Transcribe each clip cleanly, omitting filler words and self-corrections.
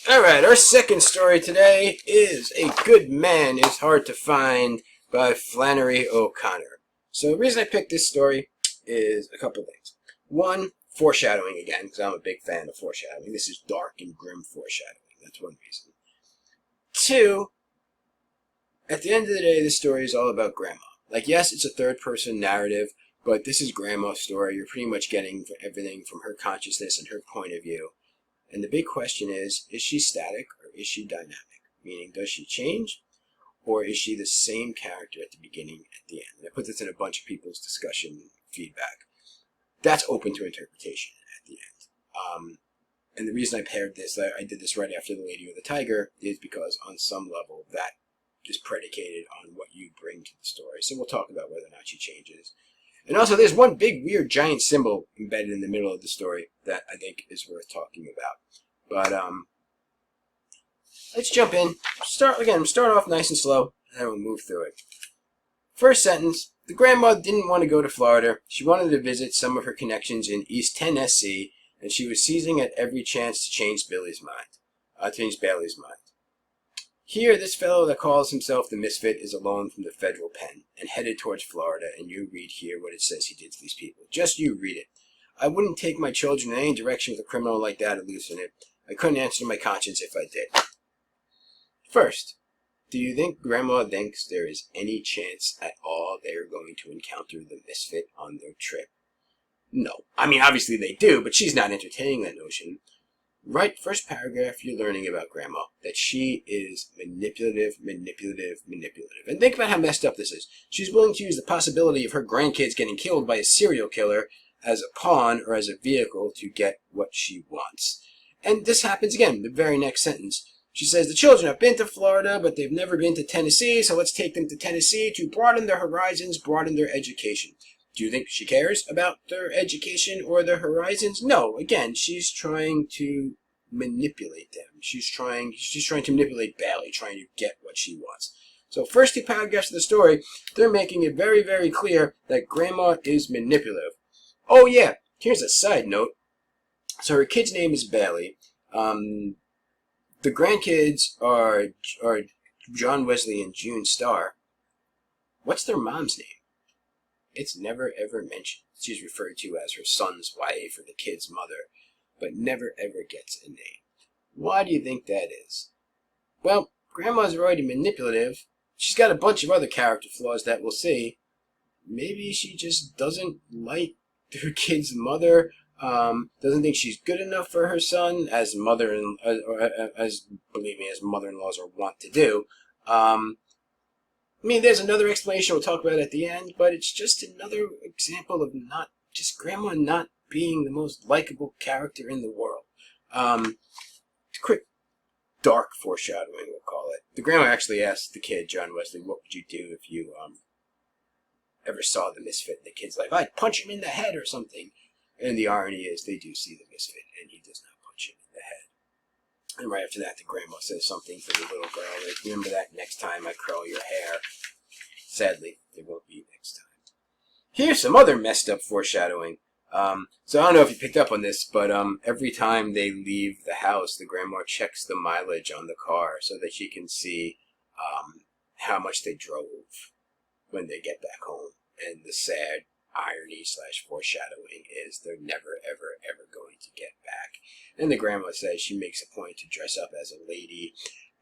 Alright, our second story today is A Good Man is Hard to Find by Flannery O'Connor. So the reason I picked this story is a couple things. One, foreshadowing again, because I'm a big fan of foreshadowing. This is dark and grim foreshadowing. That's one reason. Two, at the end of the day, this story is all about Grandma. Like, yes, it's a third-person narrative, but this is Grandma's story. You're pretty much getting everything from her consciousness and her point of view. And the big question is she static or is she dynamic? Meaning, does she change or is she the same character at the beginning, at the end? And I put this in a bunch of people's discussion feedback. That's open to interpretation at the end. And the reason I paired this, I did this right after The Lady or the Tiger, is because on some level that is predicated on what you bring to the story. So we'll talk about whether or not she changes. And also, there's one big, weird, giant symbol embedded in the middle of the story that I think is worth talking about. But, let's jump in. Start off nice and slow, and then we'll move through it. First sentence, the grandma didn't want to go to Florida. She wanted to visit some of her connections in East Tennessee, and she was seizing at every chance to change Bailey's mind. Here, this fellow that calls himself the Misfit is alone from the federal pen and headed towards Florida, and you read here what it says he did to these people. Just you read it. I wouldn't take my children in any direction with a criminal like that or loosen it. I couldn't answer to my conscience if I did. First, do you think Grandma thinks there is any chance at all they are going to encounter the Misfit on their trip? No. I mean, obviously they do, but she's not entertaining that notion. Right, first paragraph, you're learning about Grandma, that she is manipulative. And think about how messed up this is. She's willing to use the possibility of her grandkids getting killed by a serial killer as a pawn or as a vehicle to get what she wants. And this happens again, the very next sentence. She says, the children have been to Florida, but they've never been to Tennessee, so let's take them to Tennessee to broaden their horizons, broaden their education. Do you think she cares about their education or their horizons? No. Again, she's trying to manipulate them. She's trying to manipulate Bailey, trying to get what she wants. So first two paragraphs of the story, they're making it very, very clear that Grandma is manipulative. Oh yeah, here's a side note. So her kid's name is Bailey. The grandkids are John Wesley and June Starr. What's their mom's name? It's never ever mentioned. She's referred to as her son's wife or the kid's mother, but never ever gets a name. Why do you think that is? Well, Grandma's already manipulative. She's got a bunch of other character flaws that we'll see. Maybe she just doesn't like her kid's mother, doesn't think she's good enough for her son, as as mother-in-laws are wont to do. I mean, there's another explanation we'll talk about at the end, but it's just another example of Grandma not being the most likable character in the world. Quick, dark foreshadowing, we'll call it. The grandma actually asked the kid, John Wesley, what would you do if you ever saw the Misfit? And the kid's like, I'd punch him in the head or something. And the irony is they do see the Misfit, and he does not punch him in the head. And right after that, the grandma says something to the little girl, like, remember that next time I curl your hair. Sadly, there won't be next time. Here's some other messed up foreshadowing. So I don't know if you picked up on this, but every time they leave the house, the grandma checks the mileage on the car so that she can see how much they drove when they get back home. And the sad irony / foreshadowing is they're never, ever, ever going to get back. And the grandma says she makes a point to dress up as a lady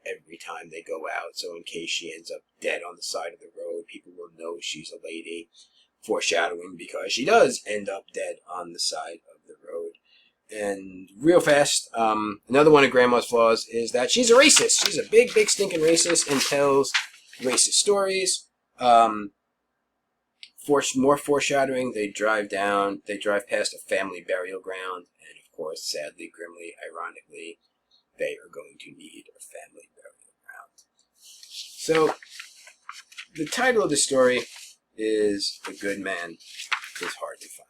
every time they go out, so in case she ends up dead on the side of the road, people will know she's a lady. Foreshadowing because she does end up dead on the side of the road. And real fast, another one of Grandma's flaws is that she's a racist. She's a big, big stinking racist and tells racist stories. More foreshadowing, they drive past a family burial ground, and of course, sadly, grimly, ironically, they are going to need a family burial ground. So, the title of the story is A Good Man is Hard to Find.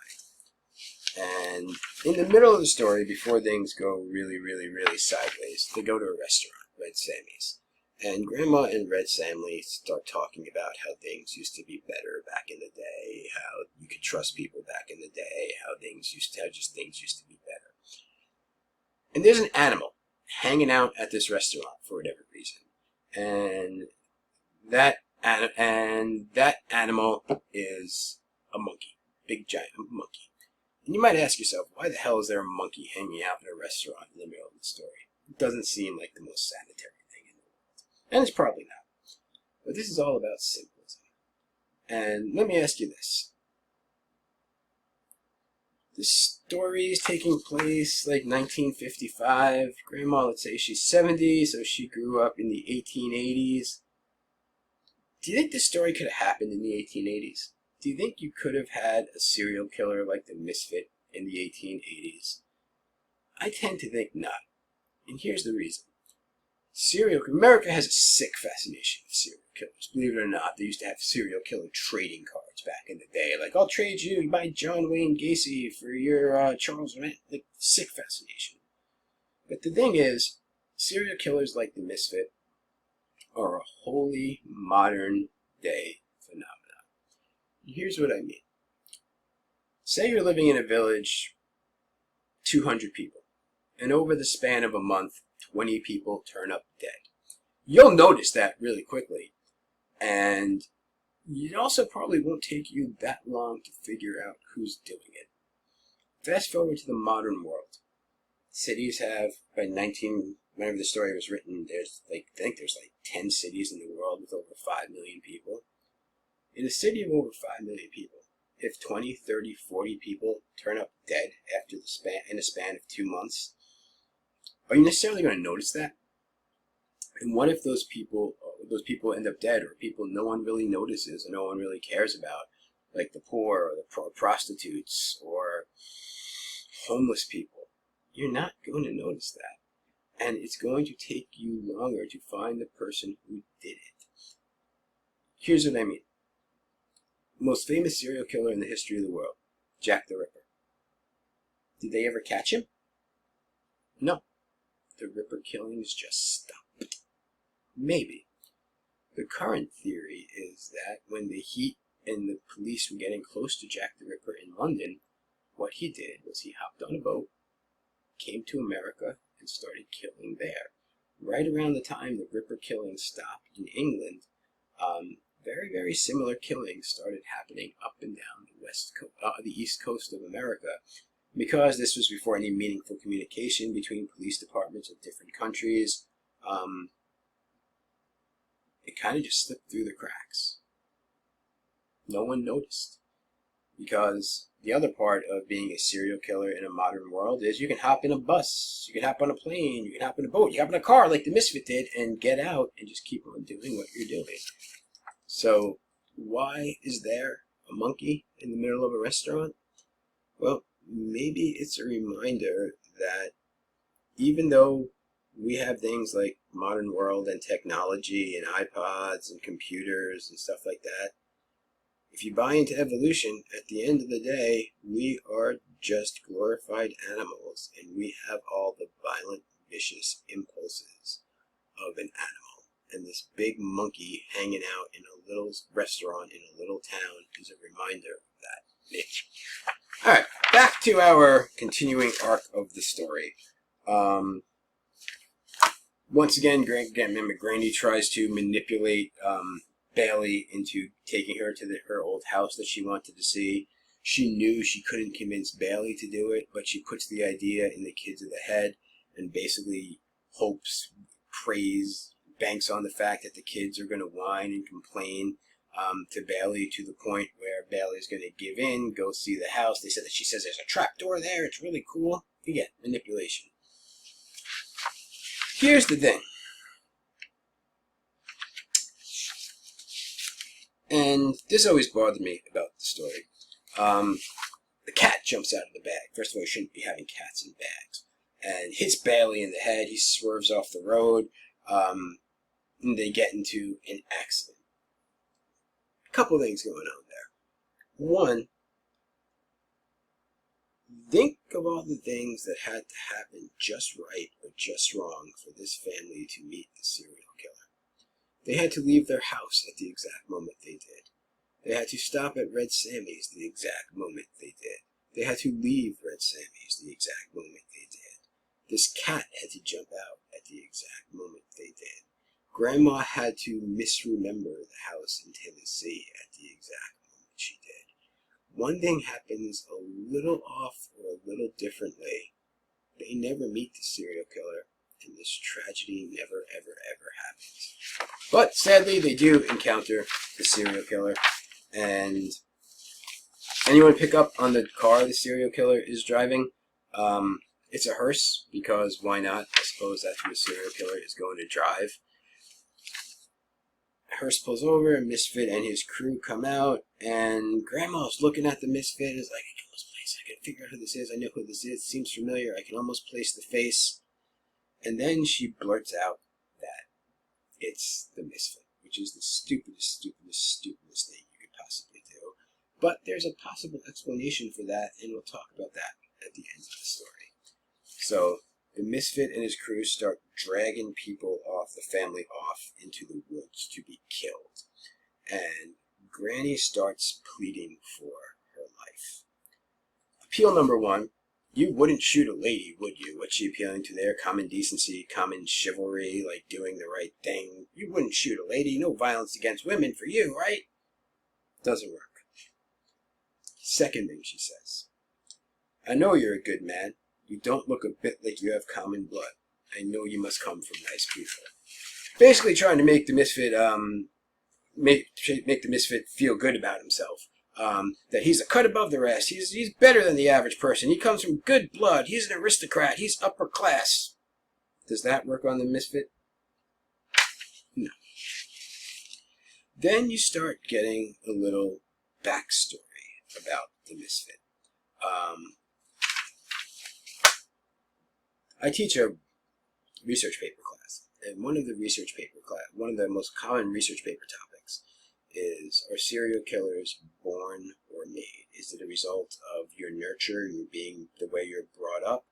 And in the middle of the story, before things go really, really, really sideways, they go to a restaurant, Red Sammy's. And Grandma and Red Sammy start talking about how things used to be better back in the day, how you could trust people back in the day, how things used to be better. And there's an animal hanging out at this restaurant for whatever reason, and that animal is a monkey, big giant monkey. And you might ask yourself, why the hell is there a monkey hanging out in a restaurant in the middle of the story? It doesn't seem like the most sanitary thing in the world, and it's probably not. But this is all about symbolism. And let me ask you this. The story is taking place like 1955. Grandma, let's say she's 70, so she grew up in the 1880s. Do you think this story could have happened in the 1880s? Do you think you could have had a serial killer like the Misfit in the 1880s? I tend to think not. And here's the reason. America has a sick fascination with serial killers. Believe it or not, they used to have serial killer trading cards back in the day. Like, I'll trade you my John Wayne Gacy for your Charles Manson. Like, sick fascination. But the thing is, serial killers like the Misfit are a wholly modern day phenomenon. Here's what I mean. Say you're living in a village, 200 people, and over the span of a month, 20 people turn up dead. You'll notice that really quickly, and it also probably won't take you that long to figure out who's doing it. Fast forward to the modern world. Cities have, whenever the story was written, I think there's 10 cities in the world with over 5 million people. In a city of over 5 million people, if 20, 30, 40 people turn up dead in a span of 2 months, are you necessarily going to notice that? And what if those people end up dead, or people no one really notices and no one really cares about, like the poor or the prostitutes or homeless people? You're not going to notice that. And it's going to take you longer to find the person who did it. Here's what I mean. Most famous serial killer in the history of the world, Jack the Ripper. Did they ever catch him? No. The Ripper killings just stopped. Maybe. The current theory is that when the heat and the police were getting close to Jack the Ripper in London, what he did was he hopped on a boat, came to America, and started killing there. Right around the time the Ripper killings stopped in England, very, very similar killings started happening up and down the east coast of America. Because this was before any meaningful communication between police departments of different countries, it kind of just slipped through the cracks. No one noticed. Because the other part of being a serial killer in a modern world is you can hop in a bus, you can hop on a plane, you can hop in a boat, you can hop in a car like the Misfit did and get out and just keep on doing what you're doing. So why is there a monkey in the middle of a restaurant? Well, maybe it's a reminder that even though we have things like modern world and technology and iPods and computers and stuff like that, if you buy into evolution, at the end of the day, we are just glorified animals, and we have all the violent, vicious impulses of an animal. And this big monkey hanging out in a little restaurant in a little town is a reminder of that. Alright, back to our continuing arc of the story. Once again, remember, Granny tries to manipulate Bailey into taking her to her old house that she wanted to see. She knew she couldn't convince Bailey to do it, but she puts the idea in the kids of the head and basically banks on the fact that the kids are going to whine and complain to Bailey to the point where Bailey's going to give in, go see the house. She says there's a trap door there. It's really cool. Again, manipulation. Here's the thing. And this always bothered me about the story. The cat jumps out of the bag. First of all, you shouldn't be having cats in bags. And hits Bailey in the head. He swerves off the road. And they get into an accident. A couple things going on there. One, think of all the things that had to happen just right or just wrong for this family to meet the serial killer. They had to leave their house at the exact moment they did. They had to stop at Red Sammy's the exact moment they did. They had to leave Red Sammy's the exact moment they did. This cat had to jump out at the exact moment they did. Grandma had to misremember the house in Tennessee at the exact moment she did. One thing happens a little off or a little differently. They never meet the serial killer, and this tragedy never, ever, ever happens. But sadly, they do encounter the serial killer, and anyone pick up on the car the serial killer is driving? It's a hearse, because why not? I suppose that's what a serial killer is going to drive. Hearse pulls over, Misfit and his crew come out, and Grandma's looking at the Misfit, is like, I can almost place it, I can figure out who this is, I know who this is, it seems familiar, I can almost place the face. And then she blurts out that it's the Misfit, which is the stupidest thing you could possibly do. But there's a possible explanation for that, and we'll talk about that at the end of the story. So, the Misfit and his crew start dragging people off, the family off, into the woods to be killed. And Granny starts pleading for her life. Appeal number 1. You wouldn't shoot a lady, would you? What's she appealing to there? Common decency, common chivalry, like doing the right thing. You wouldn't shoot a lady. No violence against women for you, right? Doesn't work. Second thing she says. I know you're a good man. You don't look a bit like you have common blood. I know you must come from nice people. Basically trying to make the Misfit, make the Misfit feel good about himself. That he's a cut above the rest. He's better than the average person. He comes from good blood. He's an aristocrat. He's upper class. Does that work on the Misfit? No. Then you start getting a little backstory about the Misfit. I teach a research paper class, and one of the most common research paper topics is, are serial killers born or made? Is it a result of your nurture, your being the way you're brought up,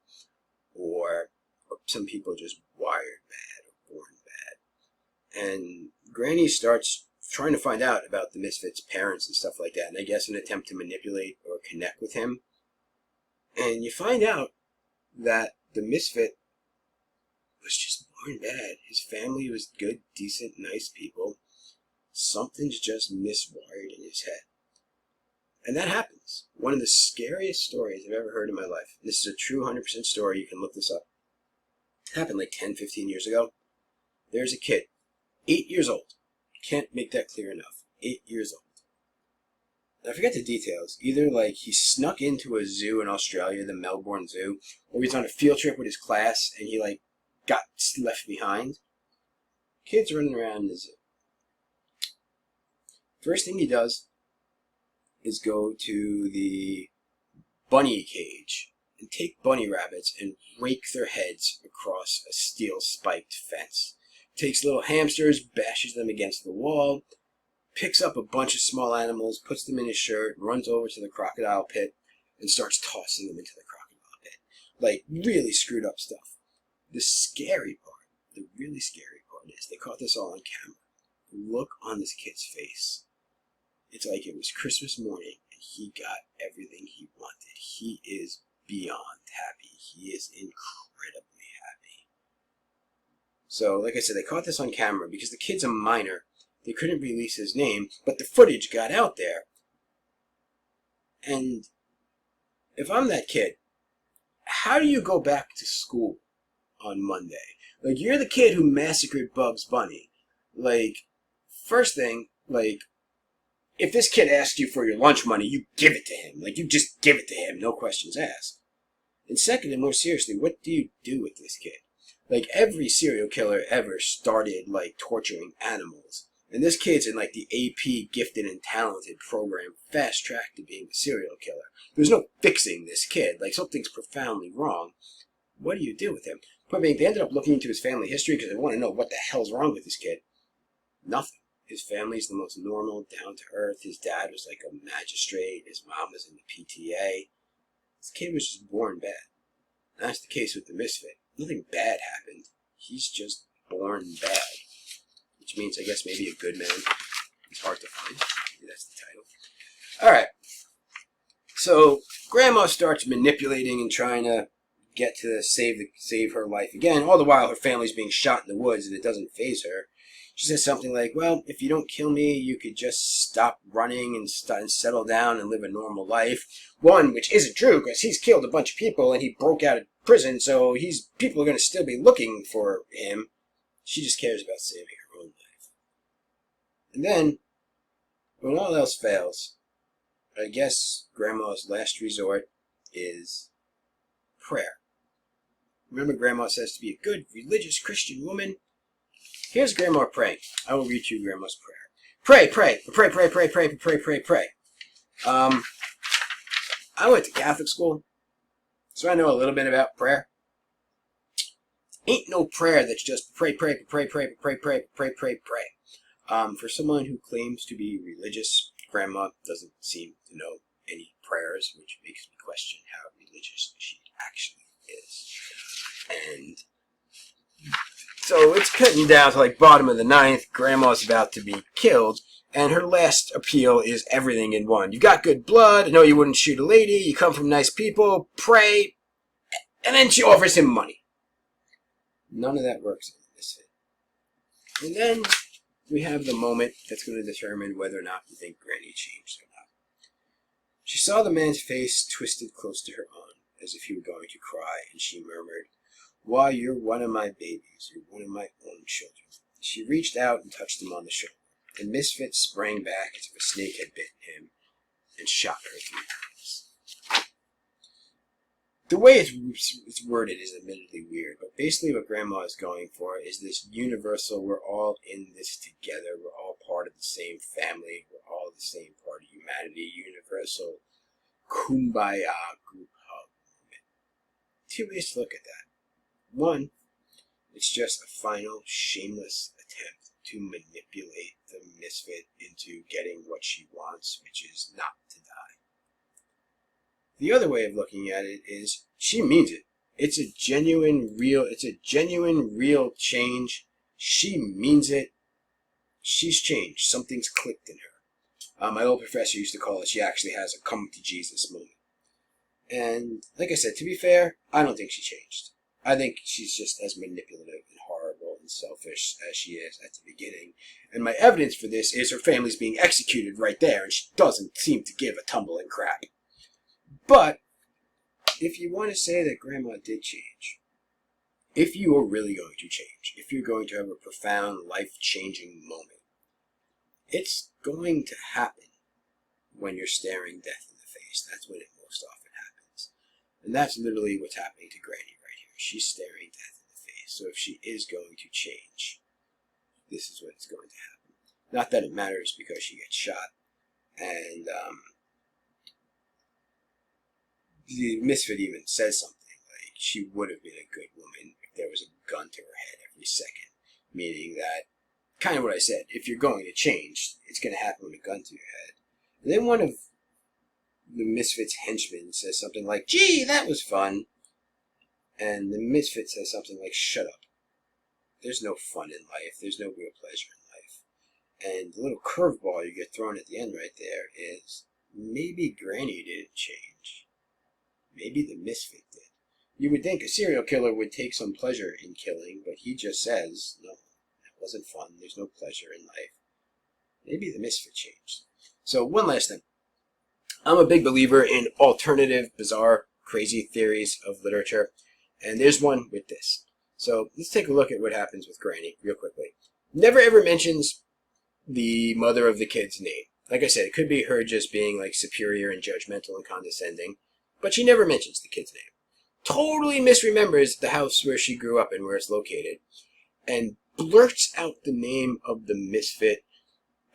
or some people just wired bad or born bad? And Granny starts trying to find out about the Misfit's parents and stuff like that, and I guess an attempt to manipulate or connect with him. And you find out that the Misfit was just born bad. His family was good, decent, nice people. Something's just miswired in his head. And that happens. One of the scariest stories I've ever heard in my life. This is a true 100% story. You can look this up. It happened like 10, 15 years ago. There's a kid, 8 years old. Can't make that clear enough. 8 years old. I forget the details. Either like he snuck into a zoo in Australia, the Melbourne Zoo, or he's on a field trip with his class and he like got left behind. Kid's running around in the zoo. First thing he does is go to the bunny cage and take bunny rabbits and rake their heads across a steel spiked fence. Takes little hamsters, bashes them against the wall, picks up a bunch of small animals, puts them in his shirt, runs over to the crocodile pit, and starts tossing them into the crocodile pit. Like, really screwed up stuff. The scary part, the really scary part is, they caught this all on camera. The look on this kid's face. It's like it was Christmas morning, and he got everything he wanted. He is beyond happy. He is incredibly happy. So, like I said, they caught this on camera because the kid's a minor. They couldn't release his name, but the footage got out there. And if I'm that kid, how do you go back to school on Monday? Like, you're the kid who massacred Bugs Bunny. Like, first thing, like, if this kid asks you for your lunch money, you give it to him. Like, you just give it to him, no questions asked. And second, and more seriously, what do you do with this kid? Like, every serial killer ever started, like, torturing animals. And this kid's in, like, the AP Gifted and Talented program, fast-tracked to being a serial killer. There's no fixing this kid. Like, something's profoundly wrong. What do you do with him? I mean, they ended up looking into his family history because they want to know what the hell's wrong with this kid. Nothing. His family's the most normal, down-to-earth. His dad was, like, a magistrate. His mom was in the PTA. This kid was just born bad. That's the case with the Misfit. Nothing bad happened. He's just born bad. Which means, I guess, maybe a good man. It's hard to find. Maybe that's the title. Alright. So, Grandma starts manipulating and trying to get to save her life again. All the while, her family's being shot in the woods, and it doesn't faze her. She says something like, "Well, if you don't kill me, you could just stop running and settle down and live a normal life." One, which isn't true, because he's killed a bunch of people and he broke out of prison, so people are going to still be looking for him. She just cares about saving her own life. And then, when all else fails, I guess Grandma's last resort is prayer. Remember, Grandma says to be a good, religious Christian woman. Here's Grandma praying. I will read you Grandma's prayer. Pray, pray, pray, pray, pray, pray, pray, pray, pray. I went to Catholic school, so I know a little bit about prayer. Ain't no prayer that's just pray, pray, pray, pray, pray, pray, pray, pray, pray. For someone who claims to be religious, Grandma doesn't seem to know any prayers, which makes me question how religious she actually is. And so it's cutting down to like bottom of the ninth. Grandma's about to be killed, and her last appeal is everything in one. You got good blood. No, you wouldn't shoot a lady. You come from nice people. Pray. And then she offers him money. None of that works in this hit. And then we have the moment that's going to determine whether or not you think Granny changed or not. She saw the man's face twisted close to her own, as if he were going to cry, and she murmured, "Why, you're one of my babies. You're one of my own children." She reached out and touched him on the shoulder, and Misfit sprang back as if a snake had bitten him and shot her 3 times. The way it's worded is admittedly weird, but basically what Grandma is going for is this universal, we're all in this together, we're all part of the same family, we're all the same part of humanity, universal kumbaya group hug movement. 2 ways to look at that. One, it's just a final, shameless attempt to manipulate the Misfit into getting what she wants, which is not to die. The other way of looking at it is she means it. It's a genuine, real change. She means it. She's changed. Something's clicked in her. My old professor used to call it, she actually has a come to Jesus moment. And like I said, to be fair, I don't think she changed. I think she's just as manipulative and horrible and selfish as she is at the beginning. And my evidence for this is her family's being executed right there, and she doesn't seem to give a tumbling crap. But if you want to say that Grandma did change, if you are really going to change, if you're going to have a profound, life-changing moment, it's going to happen when you're staring death in the face. That's when it most often happens. And that's literally what's happening to Granny right here. She's staring death in the face. So if she is going to change, this is what's going to happen. Not that it matters because she gets shot. And the Misfit even says something like she would have been a good woman if there was a gun to her head every second. Meaning that, kind of what I said, if you're going to change, it's going to happen with a gun to your head. And then one of the Misfit's henchmen says something like, "Gee, that was fun." And the Misfit says something like, "Shut up. There's no fun in life. There's no real pleasure in life." And the little curveball you get thrown at the end right there is, maybe Granny didn't change. Maybe the Misfit did. You would think a serial killer would take some pleasure in killing, but he just says, no, that wasn't fun. There's no pleasure in life. Maybe the Misfit changed. So one last thing. I'm a big believer in alternative, bizarre, crazy theories of literature, and there's one with this. So let's take a look at what happens with Granny real quickly. Never ever mentions the mother of the kid's name. Like I said, it could be her just being like superior and judgmental and condescending, but she never mentions the kid's name. Totally misremembers the house where she grew up and where it's located, and blurts out the name of the Misfit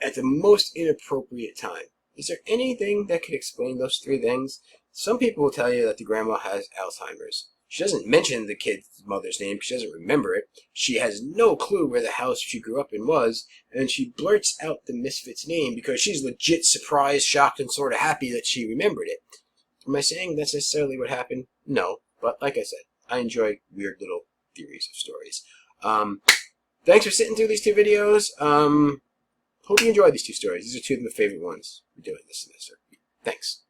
at the most inappropriate time. Is there anything that could explain those 3 things? Some people will tell you that the grandma has Alzheimer's. She doesn't mention the kid's mother's name because she doesn't remember it. She has no clue where the house she grew up in was, and she blurts out the Misfit's name because she's legit surprised, shocked, and sort of happy that she remembered it. Am I saying that's necessarily what happened? No, but like I said, I enjoy weird little theories of stories. Thanks for sitting through these 2 videos. Hope you enjoyed these 2 stories. These are 2 of my favorite ones we're doing this semester. Thanks.